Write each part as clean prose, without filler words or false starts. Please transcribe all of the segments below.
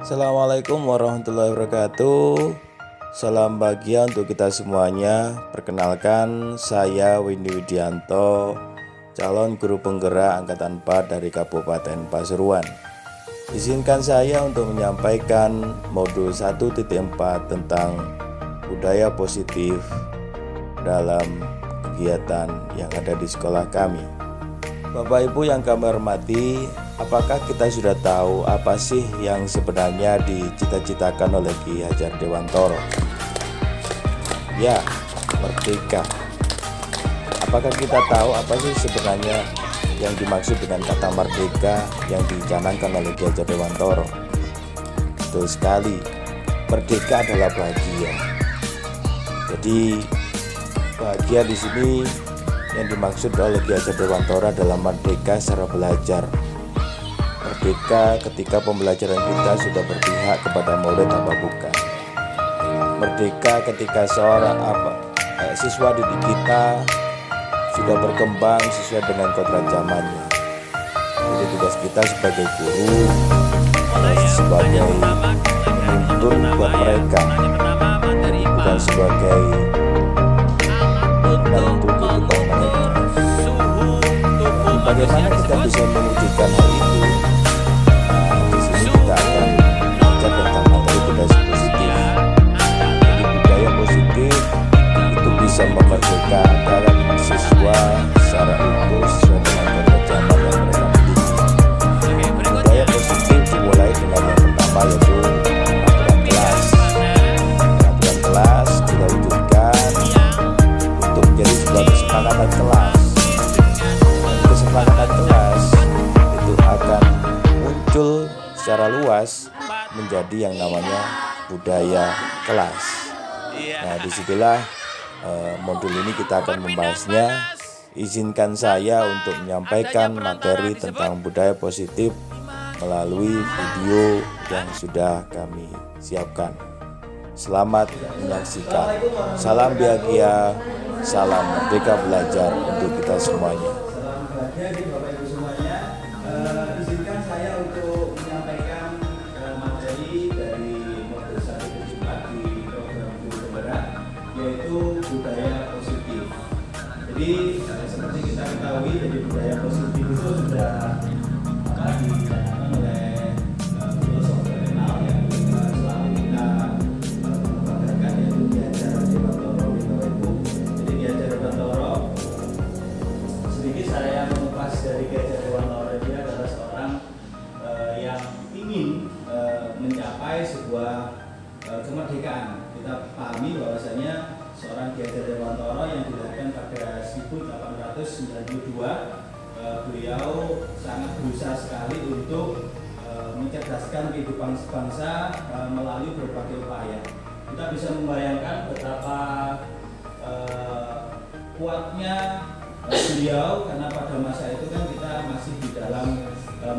Assalamualaikum warahmatullahi wabarakatuh. Salam bahagia untuk kita semuanya. Perkenalkan, saya Windy Widianto, calon guru penggerak Angkatan 4 dari Kabupaten Pasuruan. Izinkan saya untuk menyampaikan modul 1.4 tentang budaya positif dalam kegiatan yang ada di sekolah kami. Bapak Ibu yang kami hormati, apakah kita sudah tahu apa sih yang sebenarnya dicita-citakan oleh Ki Hajar Dewantoro? Ya, merdeka. Apakah kita tahu apa sih sebenarnya yang dimaksud dengan kata merdeka yang dicanangkan oleh Ki Hajar Dewantoro? Betul sekali, merdeka adalah bahagia. Jadi bahagia di sini yang dimaksud oleh Ki Hajar Dewantoro adalah merdeka secara belajar. Merdeka ketika pembelajaran kita sudah berpihak kepada murid apa bukan. Merdeka ketika seorang siswa didik kita sudah berkembang sesuai dengan kodrat zamannya. Jadi tugas kita sebagai guru sebagai penuntun buat mereka, bukan sebagai penentu kehidupan mereka. Bagaimana kita bisa mewujudkan hal itu? Di sini kita akan belajar tentang materi budaya positif. Jadi budaya positif itu bisa memerdekakan siswa secara utuh sesuai dengan kodrat zaman yang mereka miliki. Budaya positif dimulai dengan yang pertama yaitu peraturan kelas. Peraturan kelas kita wujudkan untuk menjadi sebuah kesepakatan kelas. Kesepakatan kelas itu akan muncul secara luas menjadi yang namanya budaya kelas. Nah, disitulah modul ini kita akan membahasnya. Izinkan saya untuk menyampaikan materi tentang budaya positif melalui video yang sudah kami siapkan. Selamat menyaksikan. Salam bahagia, salam merdeka belajar untuk kita semuanya. Jadi Bapak Ibu semuanya, izinkan saya untuk menyampaikan materi dari modul 1.4 di program guru penggerak, yaitu budaya positif. Jadi seperti kita ketahui, jadi budaya positif itu sudah dicanangkan oleh filosof terkenal yang selalu kita banggakan, yaitu Ki Hajar Dewantoro. Jadi Ki Hajar Dewantoro, sedikit saya mengupas dari Ki Hajar Dewantoro, dia adalah seorang yang ingin mencapai sebuah kemerdekaan. Kita pahami bahwasanya seorang Ki Hajar Dewantoro yang dilahirkan pada 1892, beliau sangat berusaha sekali untuk mencerdaskan kehidupan bangsa melalui berbagai upaya. Kita bisa membayangkan betapa kuatnya beliau, karena pada masa itu kan kita masih di dalam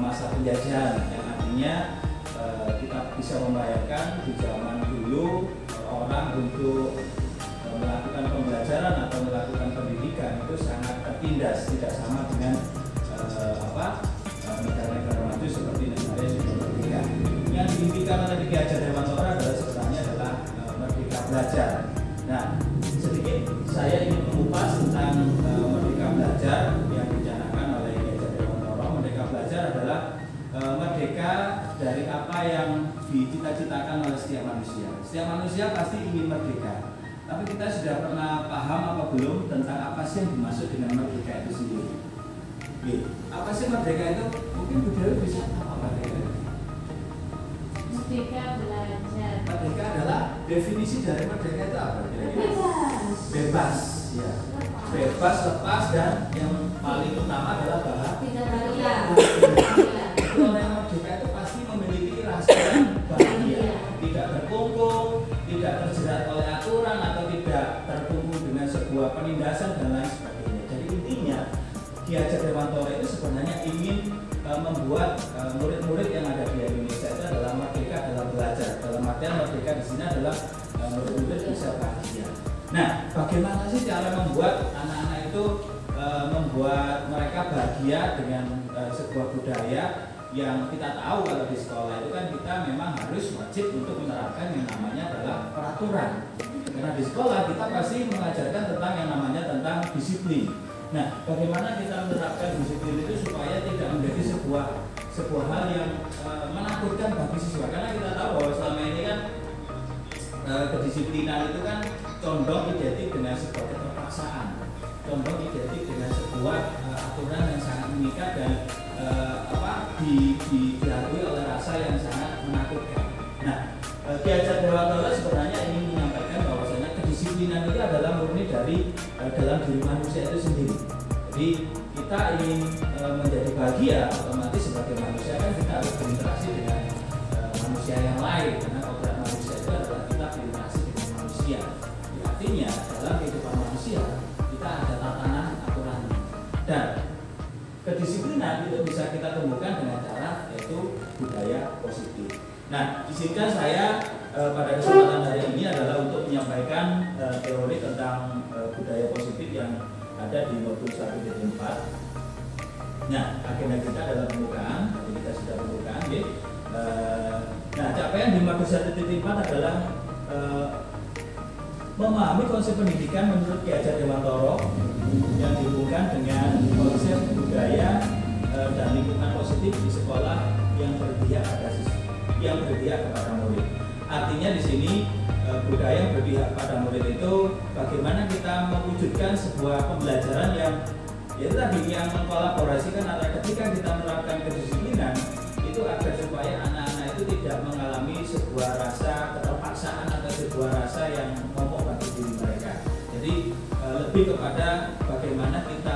masa penjajahan, yang artinya kita bisa membayangkan di zaman dulu orang untuk melakukan pembelajaran atau melakukan pendidikan itu sangat tertindas, tidak sama dengan negara-negara maju seperti negara yang sudah merdeka. Yang diimpikan oleh Ki Hajar Dewantoro adalah sebenarnya adalah merdeka belajar. Nah, sedikit saya ingin mengupas tentang merdeka belajar yang dicanangkan oleh Ki Hajar Dewantoro. Merdeka belajar adalah merdeka dari apa yang dicita-citakan oleh setiap manusia. Setiap manusia pasti ingin merdeka. Tapi kita sudah pernah paham apa belum tentang apa sih yang dimaksud dengan merdeka itu sendiri? Apa sih merdeka itu? Mungkin budaya bisa apa merdeka? Merdeka belajar. Merdeka adalah definisi dari merdeka itu apa? Bebas. Bebas, ya. Bebas, lepas, dan yang paling utama adalah bahagia. Tidak bahagia. Orang yang merdeka itu pasti memiliki rasa bahagia, tidak terkungkung, tidak terjerat oleh aturan atau tidak terkungkung dengan sebuah penindasan dan lain sebagainya. Jadi intinya Ki Hajar Dewantoro itu sebenarnya ingin membuat murid-murid yang ada di Indonesia itu adalah merdeka dalam belajar. Dalam artian merdeka di sini adalah murid-murid bisa bahagia. Nah, bagaimana sih cara membuat anak-anak itu membuat mereka bahagia dengan sebuah budaya yang kita tahu kalau di sekolah itu kan kita memang harus harus wajib untuk menerapkan yang namanya adalah peraturan. Karena di sekolah kita pasti mengajarkan tentang yang namanya tentang disiplin. Nah, bagaimana kita menerapkan disiplin itu supaya tidak menjadi sebuah hal yang menakutkan bagi siswa. Karena kita tahu bahwa selama ini kan kedisiplinan itu kan condong identik dengan sebuah keterpaksaan, condong identik dengan sebuah aturan yang sangat mengikat dan diakui oleh rasa yang sangat menakutkan. Nah, Ki Hajar Dewantara sebenarnya ingin menyampaikan bahwasanya kedisiplinan itu adalah murni dari dalam diri manusia itu sendiri. Jadi kita ingin menjadi bahagia, otomatis sebagai manusia kan kita harus berinteraksi dengan manusia yang lain, karena kodrat manusia itu adalah kita berinteraksi dengan manusia. Artinya dalam kehidupan manusia kita ada tatanan aturan dan kedisiplinan itu bisa kita temukan dengan cara yaitu budaya positif. Nah, izinkan saya pada kesempatan hari ini adalah untuk menyampaikan teori tentang budaya positif yang ada di modul 1.4. Nah, agenda kita adalah pembukaan, jadi kita sudah pembukaan. Nah, capaian di modul 1.4 adalah memahami konsep pendidikan menurut Ki Hajar Dewantara yang dihubungkan dengan konsep budaya dan lingkungan positif di sekolah yang berpihak kepada murid. Artinya di sini budaya yang berpihak pada murid itu bagaimana kita mewujudkan sebuah pembelajaran yang yaitu tadi yang mengkolaborasikan antara ketika kita menerapkan kedisiplinan itu agar supaya anak-anak itu tidak mengalami sebuah rasa keterpaksaan atau sebuah rasa yang momok bagi diri mereka. Jadi lebih kepada bagaimana kita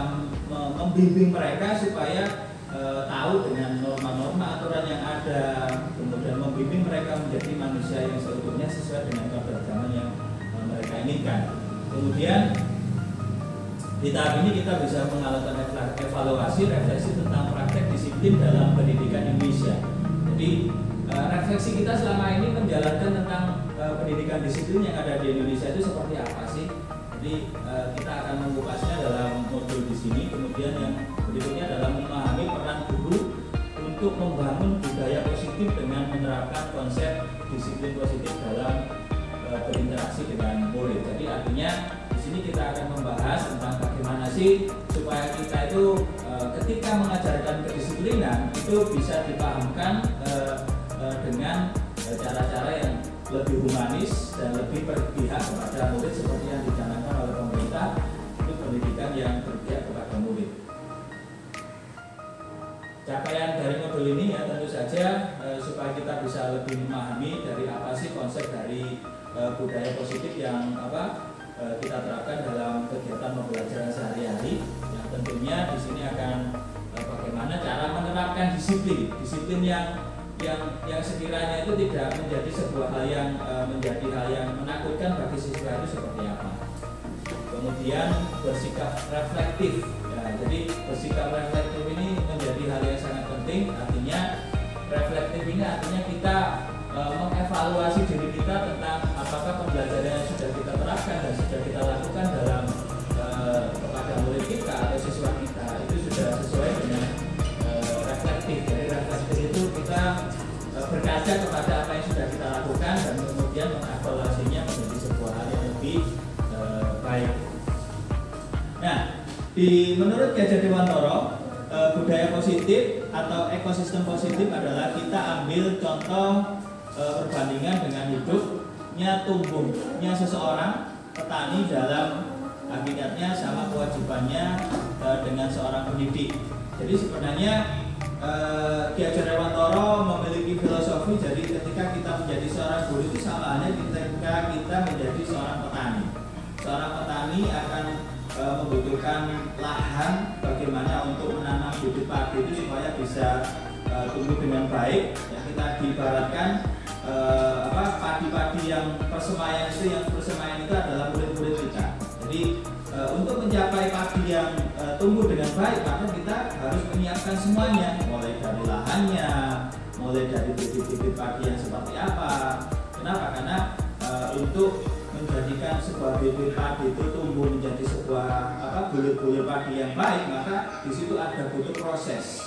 membimbing mereka supaya tahu dengan norma-norma aturan yang ada, kemudian membimbing mereka menjadi manusia yang seutuhnya sesuai dengan kodrat zaman yang mereka inginkan. Kemudian di tahap ini kita bisa melakukan evaluasi, refleksi tentang praktek disiplin dalam pendidikan Indonesia. Jadi refleksi kita selama ini menjalankan tentang pendidikan disiplin yang ada di Indonesia itu seperti apa sih? Jadi kita akan membahasnya dalam modul di sini. Kemudian yang berikutnya adalah memahami peran guru untuk membangun budaya positif dengan menerapkan konsep disiplin positif dalam berinteraksi dengan murid. Jadi artinya di sini kita akan membahas tentang bagaimana sih supaya kita itu ketika mengajarkan kedisiplinan itu bisa dipahamkan dengan cara-cara yang lebih humanis dan lebih berpihak kepada murid seperti yang dicanangkan oleh pemerintah untuk pendidikan yang berpihak kepada murid. Capaian dari modul ini ya tentu saja supaya kita bisa lebih memahami dari apa sih konsep dari budaya positif yang kita terapkan dalam kegiatan pembelajaran sehari-hari. Yang tentunya di sini akan bagaimana cara menerapkan disiplin yang sekiranya itu tidak menjadi sebuah hal yang menjadi hal yang menakutkan bagi siswa itu seperti apa. Kemudian bersikap reflektif. Ya, jadi bersikap reflektif ini menjadi hal yang sangat penting. Artinya reflektif ini artinya kita mengevaluasi diri kita tentang apakah pembelajaran yang sudah kita terapkan dan sudah kita lakukan dalam kepada murid kita atau siswa kita itu sudah sesuai dengan reflektif. Dari reflektif itu kita berkaca kepada apa yang sudah kita lakukan dan kemudian mengevaluasinya menjadi sebuah hal yang lebih baik. Nah, menurut Ki Hajar Dewantara, budaya positif atau ekosistem positif adalah kita ambil contoh perbandingan dengan hidupnya tumbuhnya seseorang petani dalam hakikatnya sama kewajibannya dengan seorang pendidik. Jadi sebenarnya Ki Hajar Dewantara memiliki filosofi, jadi ketika kita menjadi seorang guru itu sama halnya ketika kita menjadi seorang petani. Seorang petani akan membutuhkan lahan bagaimana untuk menanam bibit padi itu supaya bisa tumbuh dengan baik. Ya, kita diibaratkan padi-padi yang persemayan itu adalah murid-murid kita. Jadi untuk mencapai padi yang tumbuh dengan baik maka kita harus menyiapkan semuanya, mulai dari lahannya, mulai dari bibit-bibit padi yang seperti apa. Kenapa? Karena untuk menjadikan sebuah bibit padi itu tumbuh menjadi sebuah bulir-bulir padi yang baik, maka di situ ada butuh proses.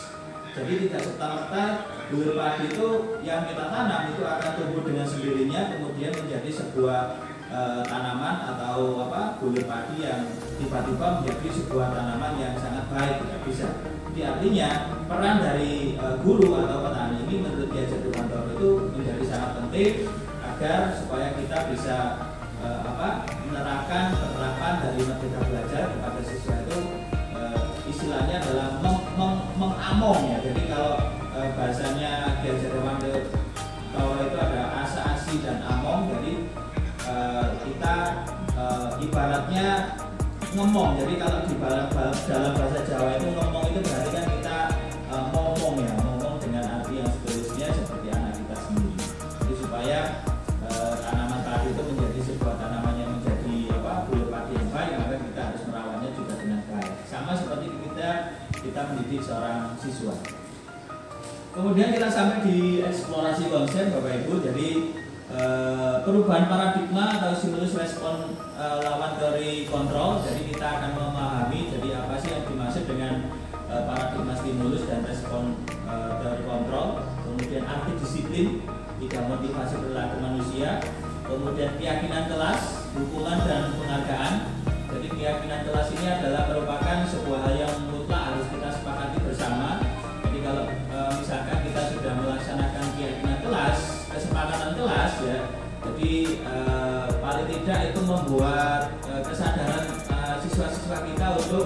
Jadi tidak serta-merta bulir padi itu yang kita tanam itu akan tumbuh dengan sendirinya kemudian menjadi sebuah tanaman atau bulir padi yang tiba-tiba menjadi sebuah tanaman yang sangat baik, tidak bisa. Jadi artinya peran dari guru atau petani ini menurut Ki Hajar Dewantoro itu menjadi sangat penting agar supaya kita bisa menerapkan penerapan dari Merdeka Belajar kepada siswa itu istilahnya adalah mengamong ya. Jadi kalau bahasanya Ki Hajar Dewantoro itu ada asa, asi, dan among. Jadi kita ibaratnya ngomong. Jadi kalau di dalam bahasa Jawa itu ngomong itu berarti kan kita ngomong ya, ngomong dengan arti yang seterusnya seperti anak kita sendiri. Jadi supaya tanaman padi itu menjadi sebuah tanaman yang menjadi bulir padi yang baik, maka kita harus merawatnya juga dengan baik. Sama seperti kita mendidik seorang siswa. Kemudian kita sampai di eksplorasi konsep Bapak Ibu. Jadi perubahan paradigma atau stimulus respon lawan teori kontrol. Jadi kita akan memahami jadi apa sih yang dimaksud dengan paradigma stimulus dan respon teori kontrol. Kemudian arti disiplin, tidak motivasi perilaku manusia. Kemudian keyakinan kelas, dukungan dan penghargaan. Jadi keyakinan kelas ini adalah merupakan sebuah hal yang mutlak harus kita sepakati bersama. Jadi kalau misalkan kita sudah melaksanakan keyakinan kelas, kesepakatan kelas ya, jadi paling tidak itu membuat kesadaran siswa-siswa kita untuk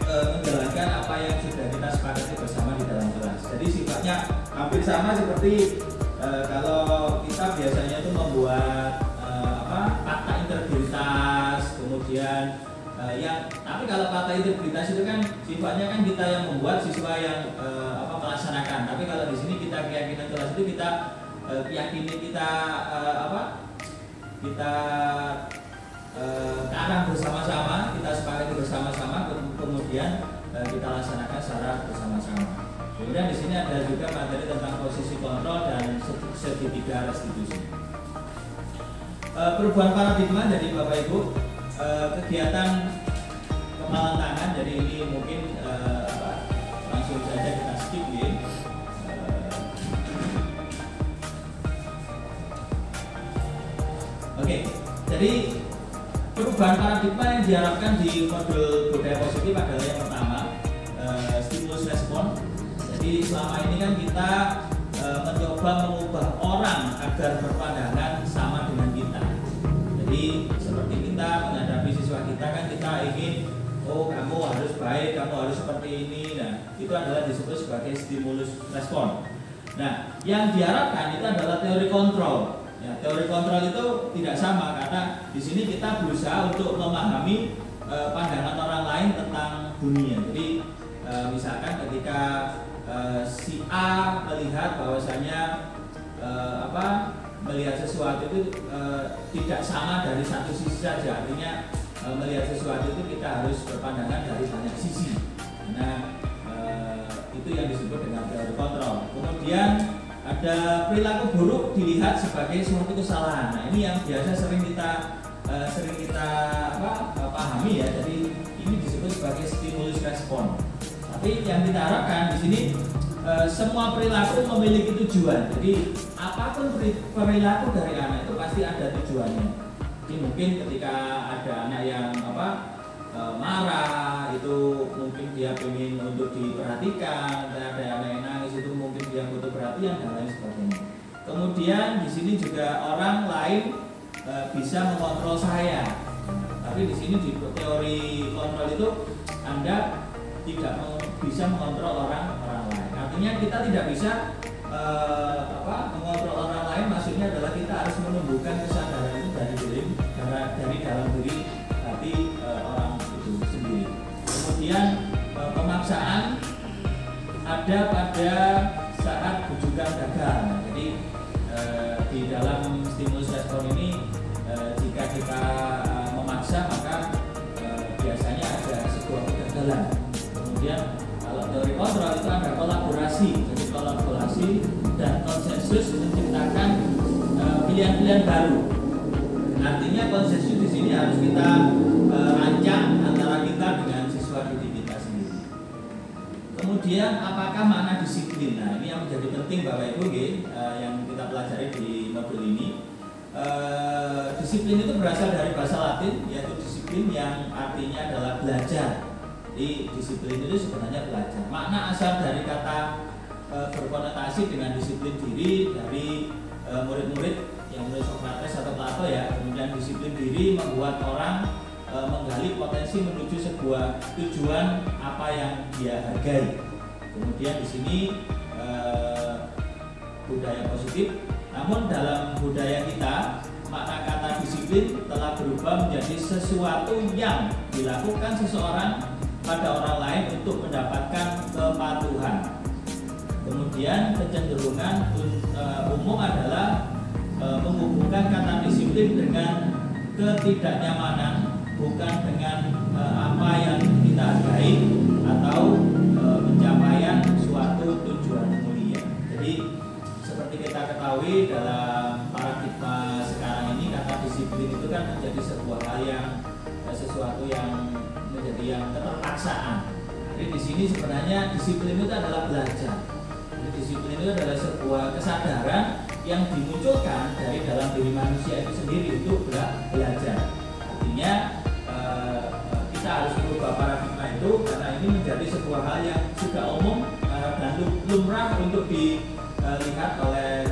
menjalankan apa yang sudah kita sepakati bersama di dalam kelas. Jadi sifatnya hampir sama seperti kalau kita biasanya itu membuat fakta integritas, kemudian tapi kalau fakta integritas itu kan sifatnya kan kita yang membuat, siswa yang melaksanakan. Tapi kalau di sini kita keyakinan kelas itu kita yakini, kita karang bersama-sama, kita sepakati bersama-sama, kemudian kita laksanakan secara bersama-sama. Kemudian di sini ada juga materi tentang posisi kontrol dan segitiga restitusi. Perubahan paradigma dari Bapak Ibu, kegiatan kemalan tangan. Jadi ini mungkin langsung saja kita skip ya. Oke, jadi perubahan paradigma yang diharapkan di modul budaya positif adalah yang pertama, stimulus respon. Jadi selama ini kan kita mencoba mengubah orang agar berpandangan sama dengan kita. Jadi seperti kita menghadapi siswa kita kan kita ingin, oh kamu harus baik, kamu harus seperti ini. Nah itu adalah disebut sebagai stimulus respon. Nah yang diharapkan itu adalah teori kontrol. Ya, teori kontrol itu tidak sama karena di sini kita berusaha untuk memahami pandangan orang lain tentang dunia. Jadi misalkan ketika si A melihat bahwasanya melihat sesuatu itu tidak sama dari satu sisi saja. Artinya melihat sesuatu itu kita harus berpandangan dari banyak sisi. Nah itu yang disebut dengan teori kontrol. Kemudian ada perilaku buruk dilihat sebagai suatu kesalahan. Nah ini yang biasa sering kita pahami ya. Jadi ini disebut sebagai stimulus respon. Tapi yang kita harapkan di sini semua perilaku memiliki tujuan. Jadi apapun perilaku dari anak itu pasti ada tujuannya. Jadi mungkin ketika ada anak yang marah itu mungkin dia ingin untuk diperhatikan, ada anak yang nangis itu mungkin dia butuh perhatian dan lain sebagainya. Kemudian di sini juga orang lain bisa mengontrol saya. Tapi di sini di teori kontrol itu Anda tidak bisa mengontrol orang lain. Artinya kita tidak bisa mengontrol orang lain. Maksudnya adalah kita harus menumbuhkan kesadaran itu dari dalam diri hati orang itu sendiri. Kemudian pemaksaan ada pada saat bujukan gagal. Jadi di dalam stimulus respon ini jika kita memaksa maka biasanya ada sebuah kegagalan. Kemudian kalau teori kontrol itu ada kolaborasi, jadi kolaborasi dan konsensus menciptakan pilihan-pilihan baru. Artinya konsensus di sini harus kita rancang antara kita dengan siswa didik kita sendiri. Kemudian apakah makna disiplin? Nah ini yang menjadi penting Bapak Ibu yang kita pelajari di modul modul ini. Disiplin itu berasal dari bahasa Latin, yaitu disiplin yang artinya adalah belajar. Jadi disiplin itu sebenarnya belajar. Makna asal dari kata berkonotasi dengan disiplin diri dari murid-murid yang mulai Sokrates atau Plato ya. Kemudian disiplin diri membuat orang menggali potensi menuju sebuah tujuan apa yang dia hargai. Kemudian di sini budaya positif. Namun dalam budaya kita makna kata disiplin telah berubah menjadi sesuatu yang dilakukan seseorang pada orang lain untuk mendapatkan kepatuhan. Kemudian kecenderungan umum adalah menghubungkan kata disiplin dengan ketidaknyamanan, bukan dengan apa yang kita hargai atau pencapaian suatu tujuan mulia. Jadi seperti kita ketahui dalam paradigma sekarang ini kata disiplin itu kan menjadi sebuah hal yang sesuatu yang menjadi yang keterpaksaan. Jadi di sini sebenarnya disiplin itu adalah belajar. Jadi disiplin itu adalah sebuah kesadaran yang dimunculkan dari dalam diri manusia itu sendiri untuk belajar. Artinya kita harus merubah paradigma itu karena ini menjadi sebuah hal yang sudah umum dan lumrah untuk dilihat oleh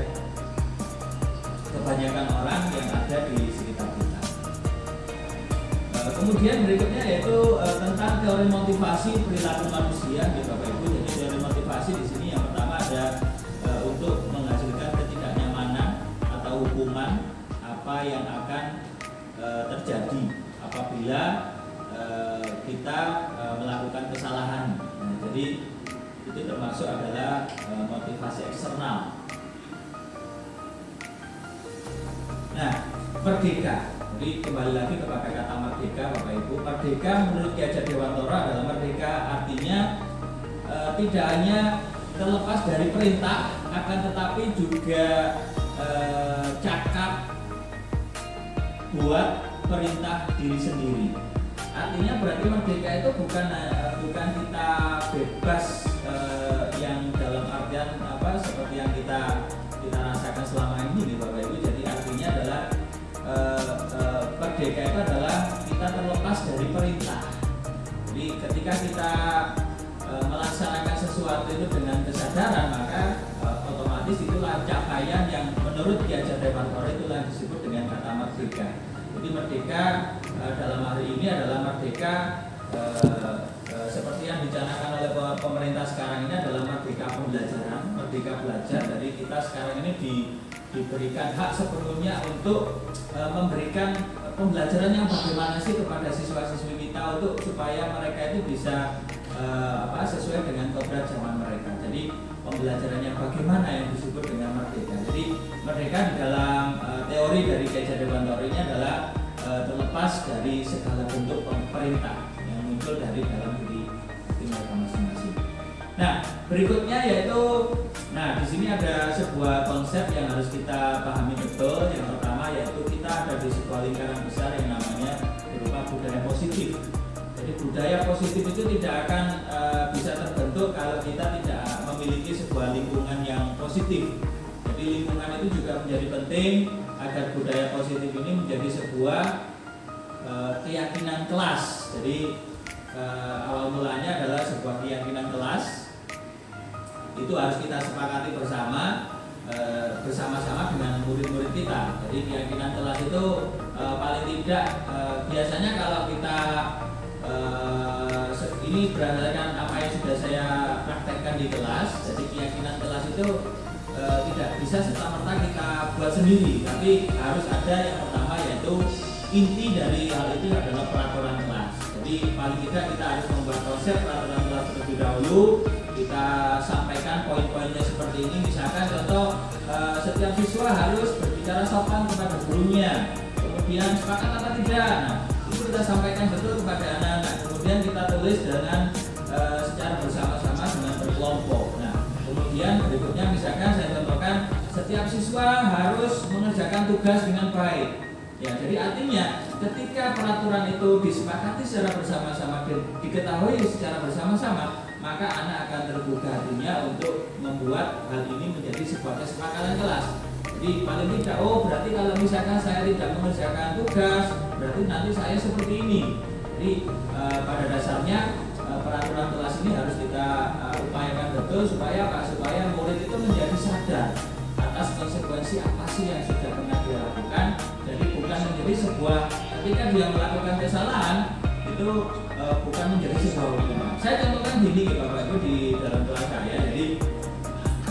kebanyakan orang yang ada di sekitar kita. Kemudian berikutnya yaitu tentang teori motivasi perilaku manusia, gitu Bapak Ibu. Jadi teori motivasi di sini yang pertama ada untuk menghasilkan ketidaknyamanan atau hukuman apa yang akan terjadi apabila kita melakukan kesalahan. Nah, jadi itu termasuk adalah motivasi eksternal. Nah, merdeka. Jadi kembali lagi kepada kata merdeka, Bapak Ibu. Merdeka menurut Ki Hajar Dewantara adalah merdeka artinya tidak hanya terlepas dari perintah, akan tetapi juga cakap buat perintah diri sendiri. Artinya berarti merdeka itu bukan kita bebas yang dalam artian apa seperti yang kita rasakan selama ini, Bapak Ibu. Jadi artinya adalah merdeka itu adalah kita terlepas dari perintah. Jadi ketika kita melaksanakan sesuatu itu dengan kesadaran, maka otomatis itulah capaian yang menurut Ki Hajar Dewantara itulah disebut dengan kata merdeka. Jadi merdeka dalam hari ini adalah merdeka seperti yang dicanangkan oleh pemerintah sekarang ini adalah merdeka pembelajaran, merdeka belajar. Jadi kita sekarang ini diberikan hak sepenuhnya untuk memberikan pembelajaran yang bagaimana sih kepada siswa-siswi kita untuk supaya mereka itu bisa sesuai dengan kodrat zaman mereka. Jadi pembelajarannya bagaimana yang disebut dengan merdeka. Jadi merdeka di dalam teori dari Ki Hajar Dewantara ini adalah terlepas dari segala bentuk perintah yang muncul dari dalam diri mereka masing-masing. Nah, berikutnya yaitu di sini ada sebuah konsep yang harus kita pahami betul. Yang pertama yaitu kita ada di sebuah lingkaran besar yang namanya berupa budaya positif. Jadi budaya positif itu tidak akan bisa terbentuk kalau kita tidak memiliki sebuah lingkungan yang positif. Jadi lingkungan itu juga menjadi penting agar budaya positif ini menjadi sebuah keyakinan kelas. Jadi awal mulanya adalah sebuah keyakinan kelas. Itu harus kita sepakati bersama-sama dengan murid-murid kita. Jadi keyakinan kelas itu paling tidak biasanya kalau kita ini berdasarkan apa yang sudah saya praktekkan di kelas. Jadi keyakinan kelas itu tidak bisa serta-merta kita buat sendiri, tapi harus ada yang pertama yaitu inti dari hal itu adalah peraturan kelas. Jadi paling tidak kita harus membuat konsep peraturan kelas terlebih dahulu. Kita sampaikan poin-poinnya seperti ini. Misalkan contoh setiap siswa harus berbicara sopan kepada gurunya. Kemudian sepakat apa tidak? Nah, itu kita sampaikan betul kepada anak-anak. Kemudian kita tulis dengan secara bersama-sama dengan berkelompok. Nah, kemudian berikutnya misalkan saya contohkan setiap siswa harus mengerjakan tugas dengan baik. Ya, jadi artinya ketika peraturan itu disepakati secara bersama-sama dan diketahui secara bersama-sama, maka anak akan terbuka hatinya untuk membuat hal ini menjadi sebuah kesepakatan kelas. Jadi Jadi paling tidak, oh berarti kalau misalkan saya tidak mengerjakan tugas, berarti nanti saya seperti ini. Jadi pada dasarnya peraturan kelas ini harus kita upayakan betul supaya apa? Supaya murid itu menjadi sadar atas konsekuensi apa sih yang sudah pernah dia lakukan. Jadi bukan menjadi sebuah, ketika dia melakukan kesalahan itu bukan menjadi sebuah hukuman. Saya contohkan gini ya Bapak Ibu di dalam kelas saya. Jadi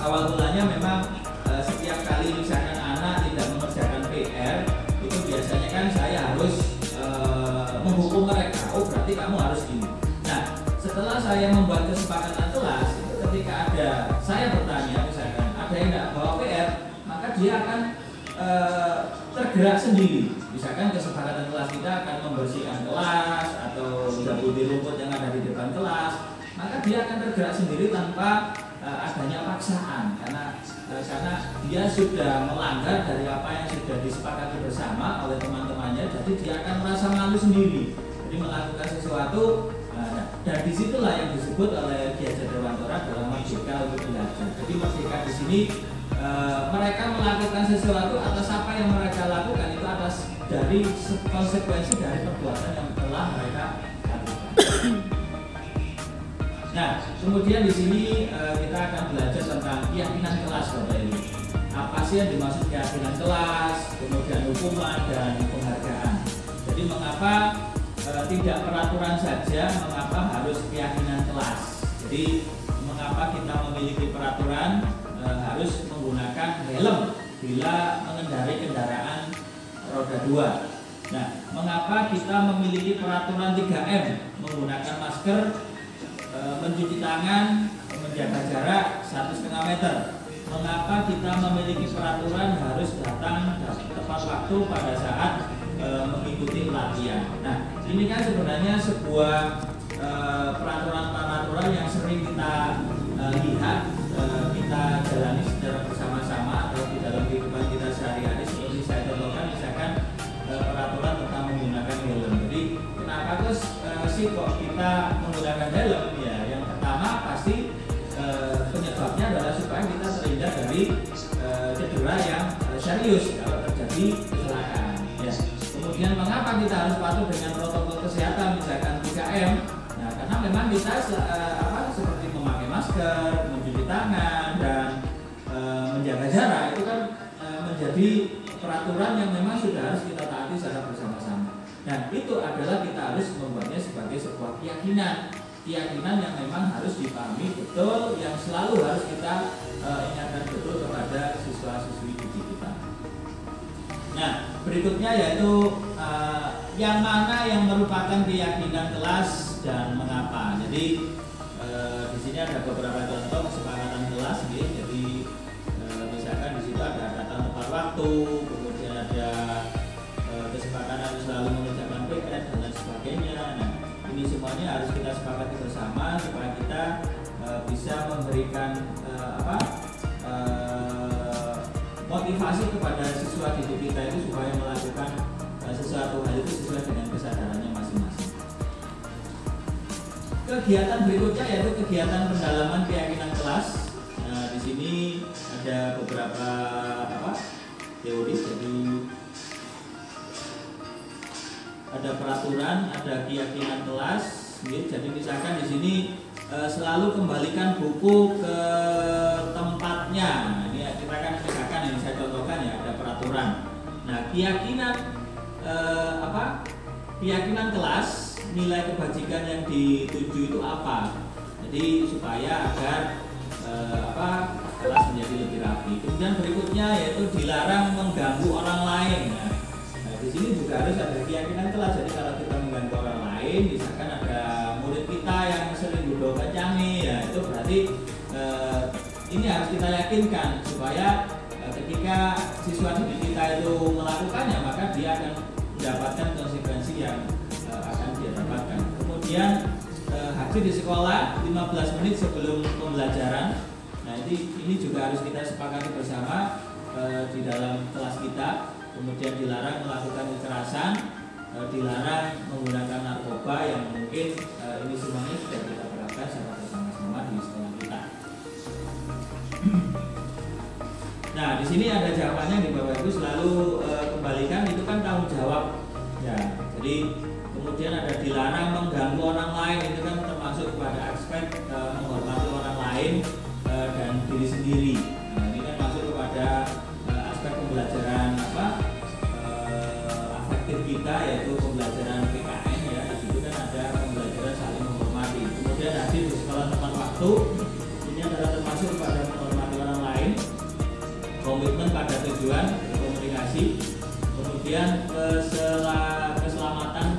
awal mulanya memang setiap kali misalkan anak tidak mengerjakan PR itu biasanya kan saya harus menghukum mereka. Oh berarti kamu harus gini. Nah setelah saya membuat kesepakatan kelas itu ketika ada saya bertanya misalkan ada yang tidak bawa PR maka dia akan tergerak sendiri. Misalkan kesepakatan kelas kita akan membersihkan kelas atau menjabuli rumput yang ada di depan kelas, maka dia akan tergerak sendiri tanpa adanya paksaan karena dia sudah melanggar dari apa yang sudah disepakati bersama oleh teman-temannya, jadi dia akan merasa malu sendiri, jadi melakukan sesuatu. Dan disitulah yang disebut oleh Ki Hajar Dewantara dalam merdeka untuk belajar. Jadi merdeka di sini mereka melakukan sesuatu atas apa yang mereka lakukan itu atas dari konsekuensi dari perbuatan yang telah mereka lakukan. Nah, kemudian di sini kita akan belajar tentang keyakinan kelas Bapak Ibu. Apa sih yang dimaksud keyakinan kelas, kemudian hukuman dan penghargaan. Jadi mengapa tidak peraturan saja, mengapa harus keyakinan kelas. Jadi mengapa kita memiliki peraturan harus menggunakan helm bila mengendarai kendaraan roda 2. Nah, mengapa kita memiliki peraturan 3M, menggunakan masker, mencuci tangan, menjaga jarak 1,5 meter. Mengapa kita memiliki peraturan harus datang tepat waktu pada saat mengikuti pelatihan. Nah, ini kan sebenarnya sebuah peraturan-peraturan yang sering kita lihat, kita jalani secara bersama-sama atau di dalam kehidupan kita sehari-hari. Seperti saya contohkan, misalkan peraturan tentang menggunakan helm. Jadi kenapa terus sih kok kita menggunakan helm? Ya, yang pertama pasti penyebabnya adalah supaya kita terhindar dari cedera yang serius kalau terjadi kecelakaan. Ya. Kemudian mengapa kita harus patuh dengan protokol kesehatan misalkan 3M? Nah, karena memang kita seperti memakai masker, mencuci tangan dan menjaga jarak itu kan menjadi peraturan yang memang sudah harus kita taati secara bersama-sama. Dan itu adalah kita harus membuatnya sebagai sebuah keyakinan yang memang harus dipahami betul, yang selalu harus kita ingatkan betul kepada siswa-siswi didik kita. Nah, berikutnya yaitu yang mana yang merupakan keyakinan kelas dan mengapa. Jadi di sini ada beberapa contoh kesepakatan kelas, gitu. Jadi misalkan di situ ada datang tepat waktu, kemudian ada kesepakatan selalu mengerjakan PR dan lain sebagainya. Nah, ini semuanya harus kita sepakati bersama supaya kita bisa memberikan motivasi kepada siswa didik kita itu supaya melakukan sesuatu hal itu sesuai dengan kesadarannya masing-masing. Kegiatan berikutnya yaitu kegiatan pendalaman keyakinan kelas. Nah, di sini ada beberapa teori. Jadi ada peraturan, ada keyakinan kelas. Jadi misalkan di sini selalu kembalikan buku ke tempatnya. Ini kita kan misalkan yang saya contohkan ya, ada peraturan. Nah, keyakinan kelas, nilai kebajikan yang dituju itu apa? Jadi supaya agar kelas menjadi lebih rapi. Kemudian berikutnya yaitu dilarang mengganggu orang lain. Nah, di sini juga harus ada keyakinan kelas. Jadi kalau kita mengganggu orang lain, misalkan ada murid kita yang sering duduk kencang ya itu berarti ini harus kita yakinkan supaya ketika siswa didik kita itu melakukannya maka dia akan mendapatkan konsekuensi yang akan dia dapatkan. Kemudian hadir di sekolah 15 menit sebelum pembelajaran. Nah, ini juga harus kita sepakati bersama di dalam kelas kita. Kemudian dilarang melakukan kekerasan, dilarang menggunakan narkoba yang mungkin ini semuanya sudah kita terapkan secara bersama-sama di sekolah kita. Nah, Nah, di sini ada jawabannya nih Bapak Ibu, selalu kembalikan itu kan tanggung jawab. Ya, jadi kemudian ada dilarang mengganggu orang lain, itu kan termasuk kepada aspek menghormati orang lain dan diri sendiri. Nah, ini kan masuk kepada aspek pembelajaran afektif kita, yaitu pembelajaran PKN ya. Di situ kan ada pembelajaran saling menghormati. Kemudian hadir di sekolah tepat waktu, ini adalah termasuk kepada menghormati orang lain, komitmen pada tujuan komunikasi, kemudian keselamatan,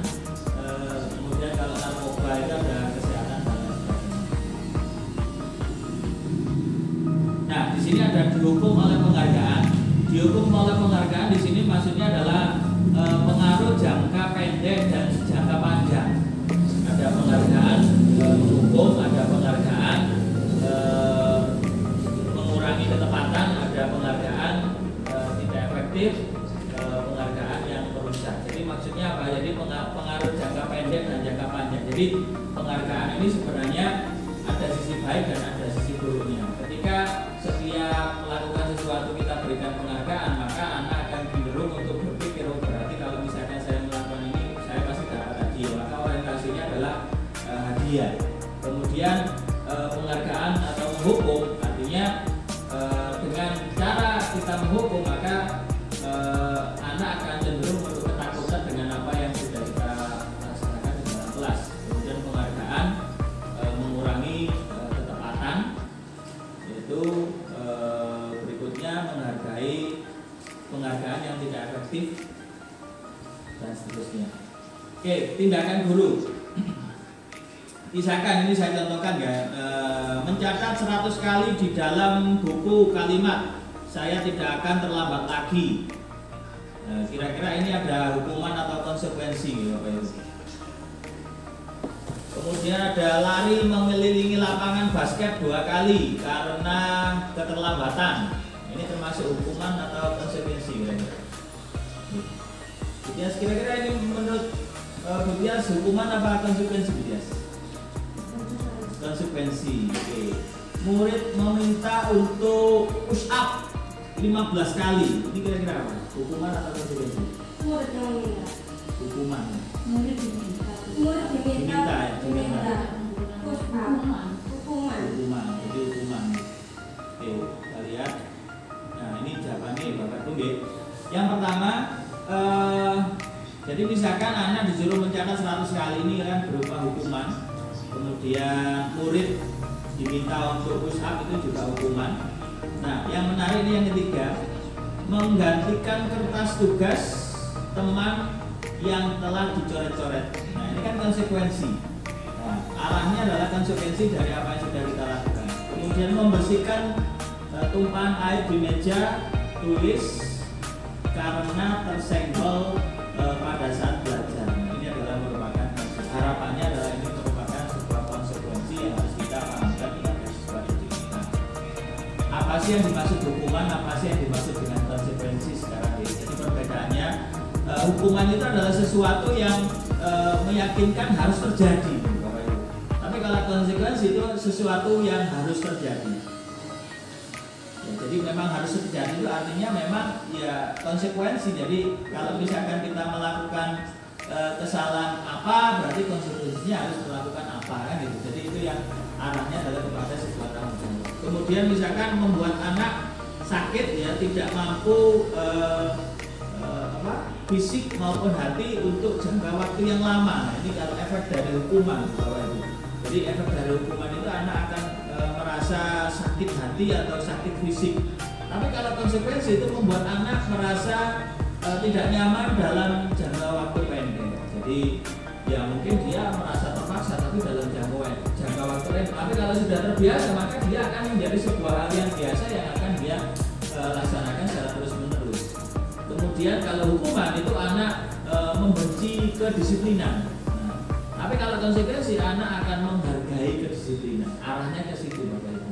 kemudian kalau narkoba itu ada kesehatan dan lain sebagainya. Nah, di sini ada dihukum oleh penghargaan. Dihukum oleh penghargaan di sini maksudnya adalah pengaruh jangka pendek dan jangka panjang. Ada penghargaan menghukum, ada penghargaan mengurangi ketepatan, ada penghargaan tidak efektif, penghargaan yang merusak. Jadi maksudnya apa? Jadi pengaruh jangka pendek dan jangka panjang. Jadi penghargaan ini sebenarnya ada sisi baik dan ada sisi buruknya. Ketika setiap melakukan sesuatu kita berikan penghargaan, maka anak akan cenderung untuk berpikir, oh berarti kalau misalnya saya melakukan ini, saya pasti dapat hadiah. Maka orientasinya adalah hadiah. Kemudian penghargaan atau menghukum artinya dengan cara kita menghukum maka anak akan cenderung untuk ketakutan dengan apa yang sudah kita laksanakan di dalam kelas. Kemudian penghargaan mengurangi ketepatan, yaitu berikutnya menghargai penghargaan yang tidak efektif dan seterusnya. Oke, tindakan guru. Misalkan ini saya contohkan ya, mencatat 100 kali di dalam buku kalimat saya tidak akan terlambat lagi. Kira-kira ini ada hukuman atau konsekuensi ya, Bapak Ibu. Kemudian ada lari mengelilingi lapangan basket 2 kali karena keterlambatan. Ini termasuk hukuman atau konsekuensi kira-kira. Bias, kira-kira ini menurut Bu Bias hukuman apa konsekuensi Bu Bias? Konsekuensi. Oke. Murid meminta untuk push up 15 kali. Ini kira-kira apa? Hukuman atau konsekuensi? Murid yang meminta. Hukuman. Murid diminta. Murid diminta. Diminta. Hukuman. Hukuman. Jadi hukuman. Oke, kita lihat. Nah, ini jawabannya Bapak Ibu. Yang pertama, jadi misalkan anak disuruh mencatat 100 kali ini kan berupa hukuman. Kemudian murid diminta untuk push up itu juga hukuman. Nah, yang menarik ini yang ketiga, menggantikan kertas tugas teman yang telah dicoret-coret. Nah, ini kan konsekuensi. Nah, arahnya adalah konsekuensi dari apa yang sudah kita lakukan. Kemudian membersihkan tumpahan air di meja tulis karena tersenggol pada saat belajar. Nah, ini adalah merupakan harapannya adalah ini merupakan sebuah konsekuensi yang harus kita pahamkan dalam siswa didik kita. Apa sih yang dimaksud hukuman? Apa sih yang dimaksud dengan konsekuensi sekarang ini? Jadi perbedaannya, hukuman itu adalah sesuatu yang meyakinkan harus terjadi, Bapak Ibu. Tapi kalau konsekuensi itu sesuatu yang harus terjadi. Ya, jadi memang harus terjadi itu artinya memang ya konsekuensi. Jadi kalau misalkan kita melakukan kesalahan apa, berarti konsekuensinya harus melakukan apa kan gitu. Jadi itu yang arahnya adalah kepada sebuah tanggung jawab. Kemudian misalkan membuat anak sakit ya, tidak mampu fisik maupun hati untuk jangka waktu yang lama. Nah, ini kalau efek dari hukuman, Bapak Ibu. Jadi efek dari hukuman itu anak akan merasa sakit hati atau sakit fisik. Tapi kalau konsekuensi itu membuat anak merasa tidak nyaman dalam jangka waktu pendek. Jadi ya mungkin dia merasa terpaksa tapi dalam jangka waktu pendek. Tapi kalau sudah terbiasa maka dia akan menjadi sebuah hal yang biasa yang akan dia laksanakan secara terus-menerus. Kemudian kalau hukuman itu anak membenci kedisiplinan. Nah, tapi kalau konsekuensi anak akan menghargai kedisiplinan. Arahnya ke situ Bapak Ibu.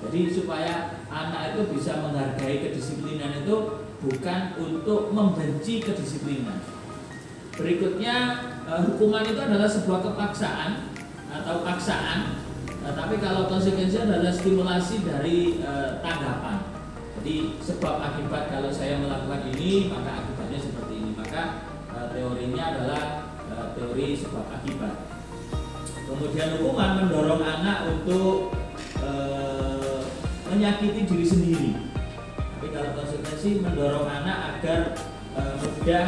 Jadi supaya anak itu bisa menghargai kedisiplinan itu bukan untuk membenci kedisiplinan. Berikutnya hukuman itu adalah sebuah kepaksaan atau paksaan. Tapi kalau konsekuensi adalah stimulasi dari tanggapan. Jadi sebab akibat, kalau saya melakukan ini maka akibatnya seperti ini. Maka teorinya adalah teori sebab akibat. Kemudian hukuman mendorong anak untuk menyakiti diri sendiri. Tapi kalau konsekuensi mendorong anak agar mudah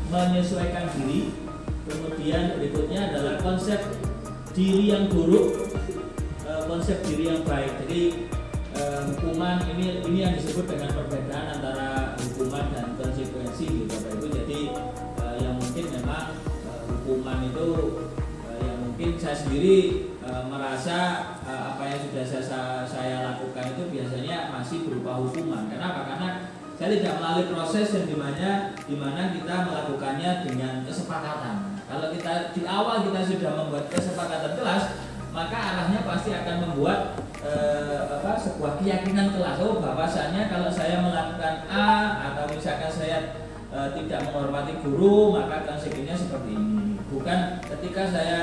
menyesuaikan diri. Kemudian berikutnya adalah konsep diri yang buruk, konsep diri yang baik. Jadi hukuman ini yang disebut dengan perbedaan antara hukuman dan konsekuensi, gitu Bapak Ibu. Jadi yang mungkin memang hukuman itu yang mungkin saya sendiri merasa apa yang sudah saya lakukan itu biasanya masih berupa hukuman. Kenapa? Karena saya tidak melalui proses yang dimana kita melakukannya dengan kesepakatan. Kalau kita di awal kita sudah membuat kesepakatan kelas, maka arahnya pasti akan membuat sebuah keyakinan kelas. Oh, bahwasanya kalau saya melakukan A atau misalkan saya tidak menghormati guru, maka konsekuensinya seperti ini. Bukan ketika saya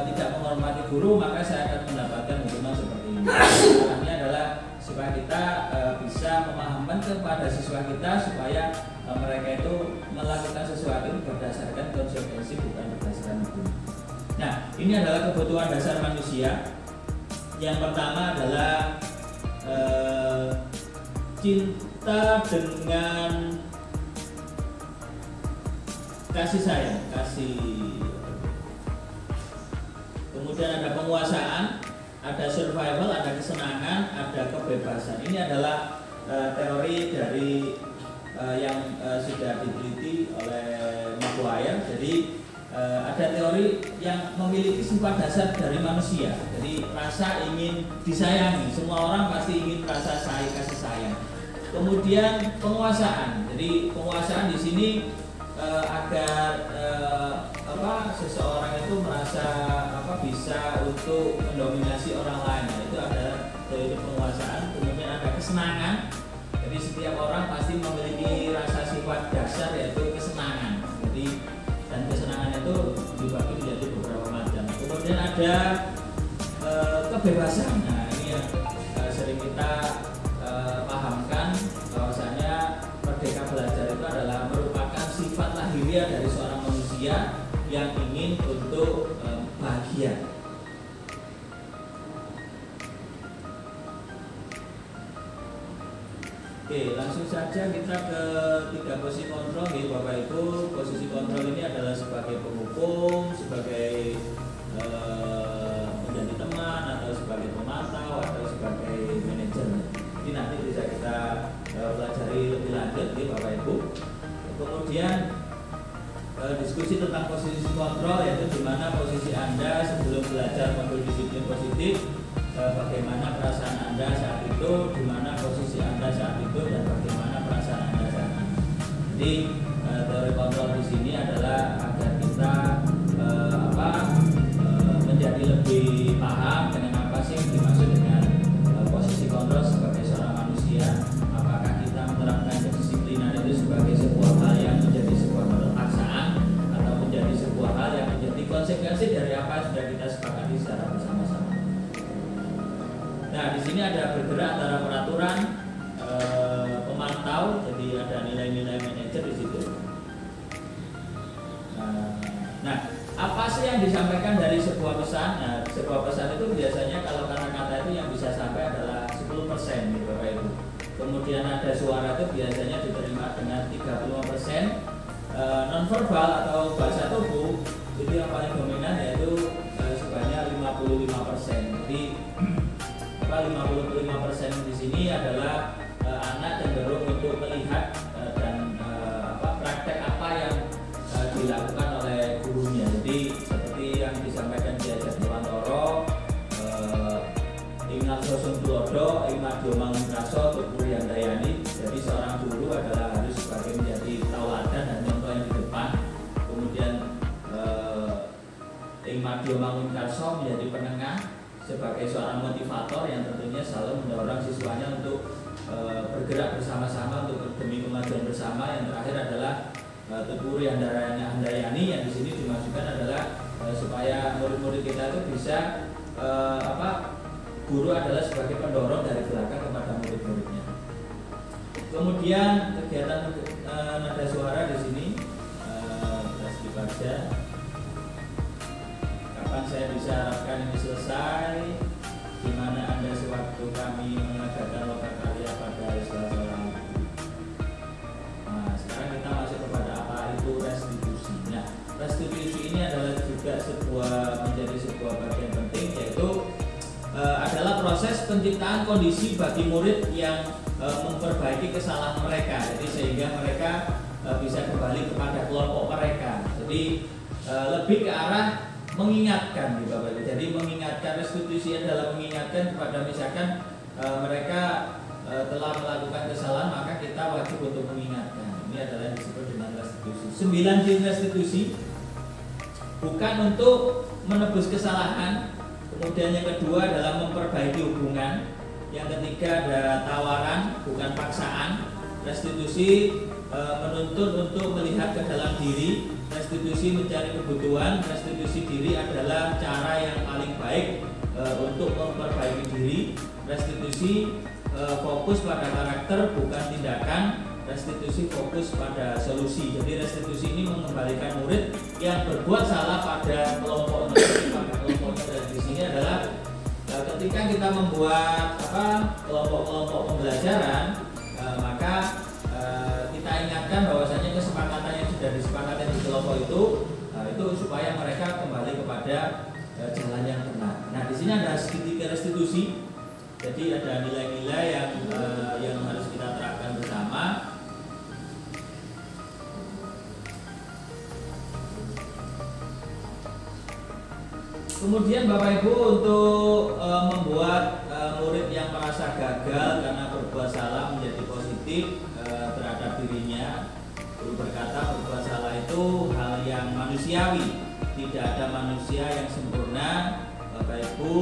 tidak menghormati guru, maka saya akan mendapatkan hukuman seperti ini. Arahnya adalah supaya kita bisa memahamkan kepada siswa kita supaya mereka itu melakukan sesuatu berdasarkan konsekuensi, bukan berdasarkan hukum. Nah, ini adalah kebutuhan dasar manusia. Yang pertama adalah cinta dengan kasih sayang, kemudian ada penguasaan, ada survival, ada kesenangan, ada kebebasan. Ini adalah teori dari yang sudah diteliti oleh Maguire. Jadi ada teori yang memiliki sifat dasar dari manusia. Jadi rasa ingin disayangi, semua orang pasti ingin rasa kasih sayang. Kemudian penguasaan. Jadi penguasaan di sini agar seseorang itu merasa bisa untuk mendominasi orang lain. Nah, itu ada teori penguasaan. Kemudian ada kesenangan. Jadi setiap orang pasti memiliki rasa sifat dasar yaitu kesenangan. Jadi dan kesenangan itu dibagi menjadi beberapa macam. Kemudian ada kebebasan. Nah, ini yang sering kita pahamkan bahwasanya merdeka belajar itu adalah merupakan sifat lahiriah dari seorang manusia yang ingin untuk bahagia. Oke, langsung saja kita ke 3 posisi kontrol nih Bapak Ibu. Posisi kontrol ini adalah sebagai penghukum, sebagai menjadi teman, atau sebagai pemantau, atau sebagai manajer. Ini nanti bisa kita pelajari lebih lanjut nih Bapak Ibu. Kemudian diskusi tentang posisi kontrol, yaitu di mana posisi Anda sebelum belajar modul disiplin positif, bagaimana perasaan Anda saat itu, di mana posisi Anda saat itu, dan bagaimana perasaan Anda saat ini. Jadi teori kontrol di sini adalah agar kita menjadi lebih paham dengan apa sih yang dimaksud dengan posisi kontrol sebagai seorang manusia. Apakah kita menerapkan kedisiplinan itu sebagai sebuah hal yang menjadi sebuah paksaan, atau menjadi sebuah hal yang menjadi konsekuensi dari apa yang sudah kita sepakati secara bersama-sama. Nah, di sini ada bergerak antara peraturan, pemantau, jadi ada nilai-nilai manajer di situ. Nah, apa sih yang disampaikan dari sebuah pesan? Nah, sebuah pesan itu biasanya kalau kata-kata itu yang bisa sampai adalah 10% gitu Bapak Ibu. Kemudian ada suara itu biasanya diterima dengan 35%. Nonverbal atau bahasa tubuh itu yang paling dominan, yaitu sebanyak 55%. Jadi 55% di sini adalah anak cenderung untuk melihat dan praktek apa yang dilakukan oleh gurunya. Jadi seperti yang disampaikan di Ajat Dewantoro, Ingat Sosong Tulodo, Imat Diomangun Kraso, Tukuri Handayani. Jadi seorang guru adalah harus sebagai menjadi tauladan dan contoh yang di depan. Kemudian Imat Diomangun Kraso menjadi penengah sebagai seorang motivator yang tentunya selalu mendorong siswanya untuk bergerak bersama-sama untuk demi kemajuan bersama. Yang terakhir adalah Tukuri Handayani, yang di sini dimaksudkan adalah supaya murid-murid kita itu bisa guru adalah sebagai pendorong dari belakang kepada murid-muridnya. Kemudian kegiatan nada suara di sini tes dibaca. Kapan saya bisa harapkan ini selesai? Di mana Anda sewaktu kami mengadakan lokakarya pada hari Selasa lalu. Nah, sekarang kita masuk kepada apa itu restitusi. Nah, restitusi ini adalah juga menjadi sebuah bagian penting, yaitu adalah proses penciptaan kondisi bagi murid yang memperbaiki kesalahan mereka. Jadi sehingga mereka bisa kembali kepada kelompok mereka. Jadi lebih ke arah mengingatkan di Bapak Ibu. Jadi mengingatkan, restitusi adalah mengingatkan kepada misalkan mereka telah melakukan kesalahan, maka kita wajib untuk mengingatkan. Ini adalah yang disebut dengan restitusi. 9 jenis restitusi bukan untuk menebus kesalahan. Kemudian yang kedua adalah memperbaiki hubungan. Yang ketiga ada tawaran, bukan paksaan. Restitusi menuntut untuk melihat ke dalam diri. Restitusi mencari kebutuhan. Restitusi diri adalah cara yang paling baik untuk memperbaiki diri. Restitusi fokus pada karakter, bukan tindakan. Restitusi fokus pada solusi. Jadi restitusi ini mengembalikan murid yang berbuat salah pada kelompoknya. Pada kelompoknya dari di sini adalah ketika kita membuat kelompok-kelompok pembelajaran, maka kita ingatkan bahwasanya kesepakatan yang sudah disepakati di kelompok itu supaya mereka kembali kepada jalan yang benar. Nah, di sini ada segitiga restitusi. Jadi ada nilai-nilai yang harus kita terapkan bersama. Kemudian Bapak Ibu untuk membuat murid yang merasa gagal karena berbuat salah menjadi positif terhadap dirinya. Guru berkata berbuat salah itu hal yang manusiawi. Tidak ada manusia yang sempurna. Bapak Ibu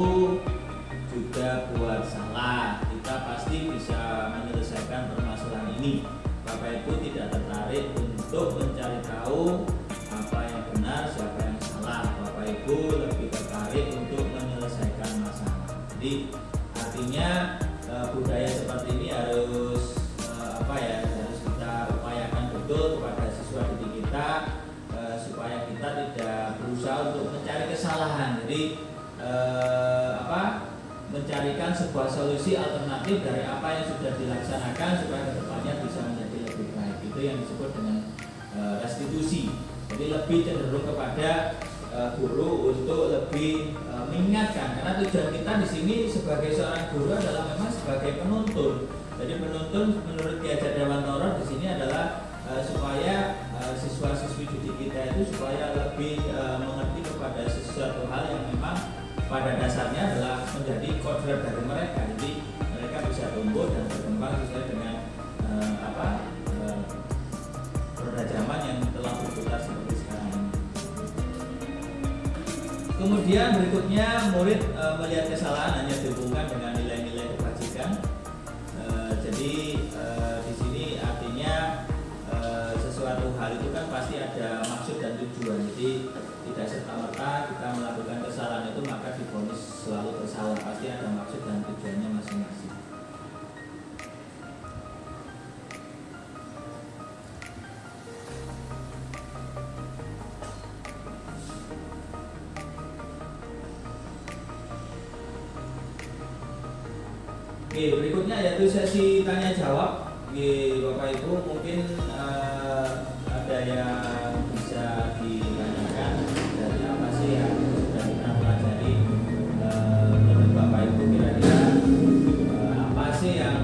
juga buat salah. Kita pasti bisa menyelesaikan permasalahan ini. Bapak Ibu tidak tertarik untuk mencari tahu apa yang benar, siapa yang salah. Bapak Ibu lebih tertarik untuk menyelesaikan masalah. Jadi artinya budaya seperti ini harus harus kita upayakan betul kepada siswa didik kita supaya kita tidak berusaha untuk mencari kesalahan. Jadi mencarikan sebuah solusi alternatif dari apa yang sudah dilaksanakan supaya kedepannya bisa menjadi lebih baik. Itu yang disebut dengan restitusi. Jadi lebih cenderung kepada guru untuk lebih mengingatkan, karena tujuan kita di sini sebagai seorang guru adalah memang sebagai penuntun. Jadi penuntun menurut Ki Hajar Dewantara di sini adalah supaya siswa-siswi didik kita itu supaya lebih mengerti kepada sesuatu hal yang memang pada dasarnya adalah menjadi kodrat dari mereka. Jadi mereka bisa tumbuh dan berkembang sesuai dengan roda zaman yang telah berputar seperti sekarang ini. Kemudian berikutnya murid melihat kesalahan hanya dihubungkan dengan nilai-nilai kebajikan. Jadi di sini artinya sesuatu hal itu kan pasti ada maksud dan tujuan. Jadi tidak serta-merta kita melakukan kesalahan itu maka divonis selalu bersalah. Pasti ada maksud dan tujuannya masing-masing. Oke, berikutnya yaitu sesi tanya jawab. Oke, Bapak Ibu mungkin ada yang bisa ditanyakan dari apa sih yang sudah kita pelajari. Menurut Bapak Ibu kira-kira apa sih yang